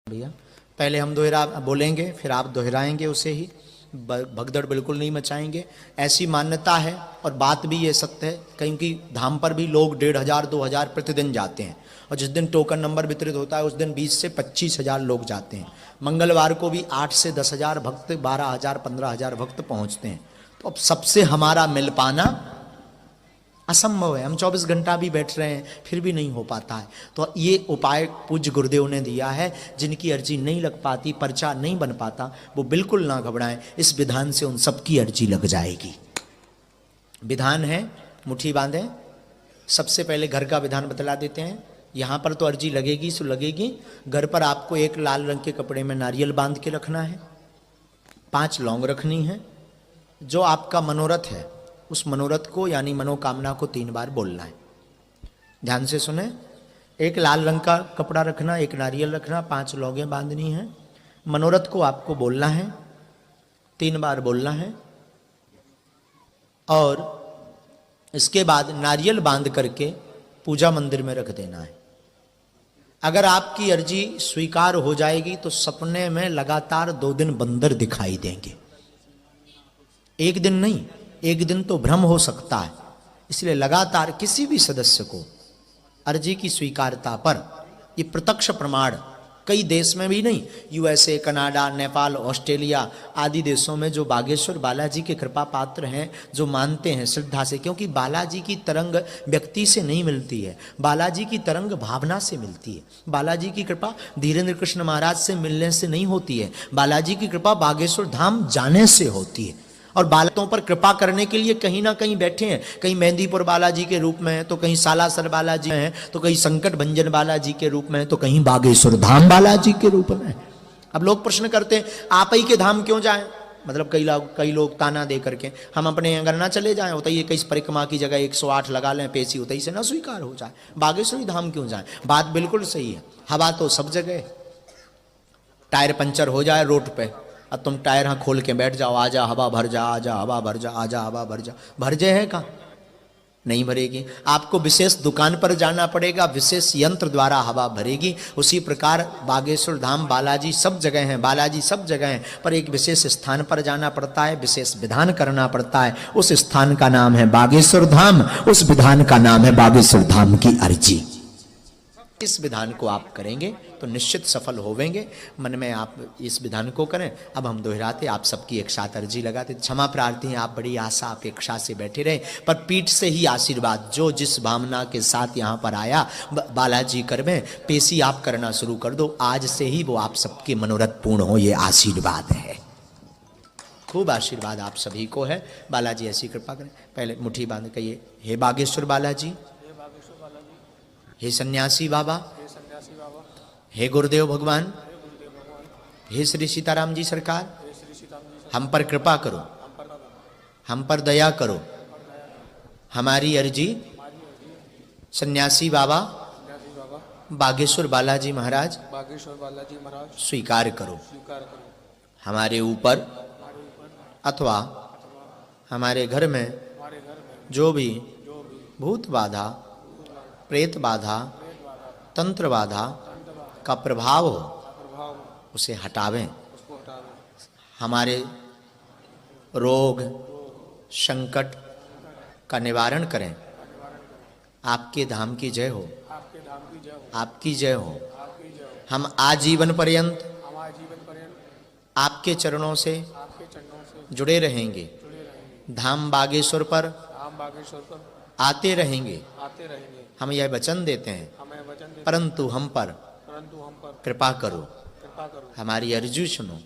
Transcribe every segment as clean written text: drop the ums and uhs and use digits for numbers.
भैया पहले हम दोहरा बोलेंगे, फिर आप दोहराएंगे उसे ही। भगदड़ बिल्कुल नहीं मचाएंगे, ऐसी मान्यता है। और बात भी ये सत्य है, क्योंकि धाम पर भी लोग 1500 2000 प्रतिदिन जाते हैं, और जिस दिन टोकन नंबर वितरित होता है उस दिन 20 से 25,000 लोग जाते हैं। मंगलवार को भी 8 से 10,000 भक्त, 12,000 15,000 भक्त पहुंचते हैं। तो अब सबसे हमारा मिल पाना असंभव है। हम 24 घंटा भी बैठ रहे हैं फिर भी नहीं हो पाता है। तो ये उपाय पूज्य गुरुदेव ने दिया है। जिनकी अर्जी नहीं लग पाती, पर्चा नहीं बन पाता, वो बिल्कुल ना घबराएं, इस विधान से उन सबकी अर्जी लग जाएगी। विधान है, मुट्ठी बांधें। सबसे पहले घर का विधान बतला देते हैं। यहाँ पर तो अर्जी लगेगी सो लगेगी। घर पर आपको एक लाल रंग के कपड़े में नारियल बांध के रखना है, 5 लौंग रखनी है। जो आपका मनोरथ है उस मनोरथ को यानी मनोकामना को 3 बार बोलना है। ध्यान से सुने। एक लाल रंग का कपड़ा रखना, एक नारियल रखना, 5 लौंगें बांधनी हैं। मनोरथ को आपको बोलना है, 3 बार बोलना है। और इसके बाद नारियल बांध करके पूजा मंदिर में रख देना है। अगर आपकी अर्जी स्वीकार हो जाएगी तो सपने में लगातार 2 दिन बंदर दिखाई देंगे। एक दिन नहीं, एक दिन तो भ्रम हो सकता है। इसलिए लगातार किसी भी सदस्य को अर्जी की स्वीकारता पर, ये प्रत्यक्ष प्रमाण कई देश में भी नहीं, यूएसए, कनाडा, नेपाल, ऑस्ट्रेलिया आदि देशों में जो बागेश्वर बालाजी के कृपा पात्र हैं, जो मानते हैं श्रद्धा से, क्योंकि बालाजी की तरंग व्यक्ति से नहीं मिलती है, बालाजी की तरंग भावना से मिलती है। बालाजी की कृपा धीरेन्द्र कृष्ण महाराज से मिलने से नहीं होती है, बालाजी की कृपा बागेश्वर धाम जाने से होती है। और बालकों पर कृपा करने के लिए कहीं ना कहीं बैठे हैं, कहीं मेहंदीपुर बालाजी के रूप में, तो कहीं सालासर बालाजी में, तो कहीं संकट भंजन बालाजी के रूप में, तो कहीं बागेश्वर धाम बालाजी के रूप में। अब लोग प्रश्न करते हैं आप ही के धाम क्यों जाएं? मतलब कई लोग ताना दे करके, हम अपने अगर ना चले जाएं, होता ही कई परिक्रमा की जगह 108 लगा लें पेशी, होता ही से ना स्वीकार हो जाए, बागेश्वरी धाम क्यों जाए? बात बिल्कुल सही है। हवा तो सब जगह, टायर पंचर हो जाए रोड पे, अब तुम टायर हाँ खोल के बैठ जाओ, आजा हवा भर जा, आजा हवा भर जा, आजा हवा भर जा, भर जाए है कहाँ? नहीं भरेगी। आपको विशेष दुकान पर जाना पड़ेगा, विशेष यंत्र द्वारा हवा भरेगी। उसी प्रकार बागेश्वर धाम बालाजी सब जगह हैं, बालाजी सब जगह हैं, पर एक विशेष स्थान पर जाना पड़ता है, विशेष विधान करना पड़ता है। उस स्थान का नाम है बागेश्वर धाम, उस विधान का नाम है बागेश्वर धाम की अर्जी। इस विधान को आप करेंगे तो निश्चित सफल होवेंगे। मन में आप इस विधान को करें। अब हम दोहराते, आप सबकी एक साथ अर्जी लगाते। क्षमा प्रार्थी हैं, आप बड़ी आशा अपेक्षा से बैठे रहे, पर पीठ से ही आशीर्वाद, जो जिस भावना के साथ यहाँ पर आया बालाजी कर में पेशी आप करना शुरू कर दो। आज से ही वो आप सबके मनोरथ पूर्ण हो, ये आशीर्वाद है। खूब आशीर्वाद आप सभी को है। बालाजी ऐसी कृपा करें। पहले मुट्ठी बांध कहिए, हे बागेश्वर बालाजी, हे सन्यासी बाबा, हे गुरुदेव भगवान, हे श्री सीताराम जी सरकार, हम पर कृपा करो, हम पर दया करो। हमारी अर्जी सन्यासी बाबा बागेश्वर बालाजी महाराज स्वीकार करो। हमारे ऊपर अथवा हमारे घर में जो भी भूत बाधा, प्रेत बाधा, तंत्र बाधा का प्रभाव हो, उसे हटावें। हमारे रोग संकट का निवारण करें। आपके धाम की जय हो, आपकी जय हो। हम आजीवन पर्यंत आपके चरणों से जुड़े रहेंगे, धाम बागेश्वर पर आते रहेंगे। हम यह वचन देते हैं, परंतु हम पर कृपा करो, हमारी अर्जी सुनो,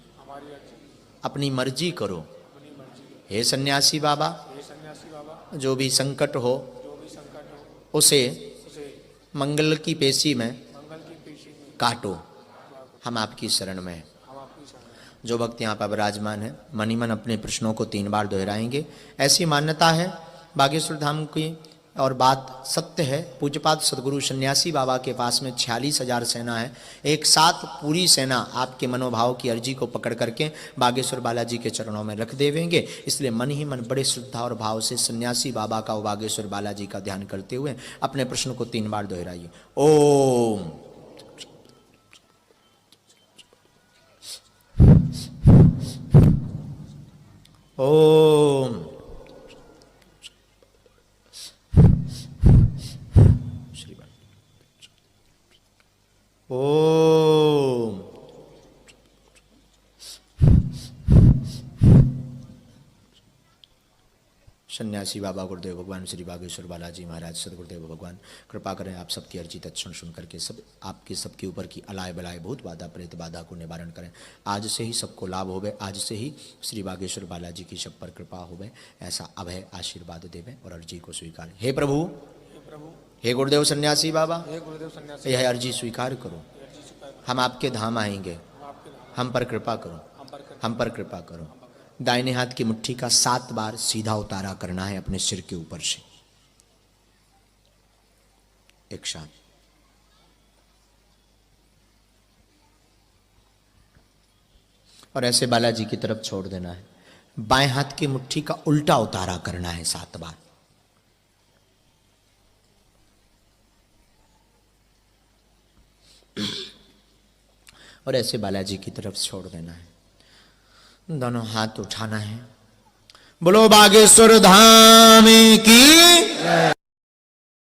अपनी मर्जी करो। हे सन्यासी बाबा, जो भी संकट हो उसे मंगल की पेशी में काटो। हम आपकी शरण में हैं। जो भक्त यहाँ पर विराजमान है मन ही मन अपने प्रश्नों को 3 बार दोहराएंगे। ऐसी मान्यता है बागेश्वर धाम की, और बात सत्य है। पूज्यपाद सदगुरु सन्यासी बाबा के पास में 46,000 सेना है। एक साथ पूरी सेना आपके मनोभाव की अर्जी को पकड़ करके बागेश्वर बालाजी के चरणों में रख देवेंगे। इसलिए मन ही मन बड़े श्रद्धा और भाव से सन्यासी बाबा का और बागेश्वर बालाजी का ध्यान करते हुए अपने प्रश्न को 3 बार दोहराइए। ओम ओम ओम सन्यासी बाबा गुरुदेव भगवान श्री बागेश्वर बालाजी महाराज सदगुरुदेव भगवान कृपा करें आप सबकी अर्जी तत्क्षण सुन करके सब आपके सबके ऊपर की अलाय बलाय भूत बाधा प्रेत बाधा को निवारण करें। आज से ही सबको लाभ होवे, आज से ही श्री बागेश्वर बालाजी की सब पर कृपा होवे, ऐसा अभय आशीर्वाद देवे और अर्जी को स्वीकार। हे प्रभु, हे गुरुदेव सन्यासी बाबा, यह अर्जी स्वीकार करो। हम आपके धाम आएंगे, हम पर कृपा करो, हम पर कृपा करो। दाहिने हाथ की मुट्ठी का 7 बार सीधा उतारा करना है अपने सिर के ऊपर से एक साथ। और ऐसे बालाजी की तरफ छोड़ देना है। बाएं हाथ की मुट्ठी का उल्टा उतारा करना है 7 बार। और ऐसे बालाजी की तरफ छोड़ देना है। दोनों हाथ उठाना है। बोलो बागेश्वर धाम की।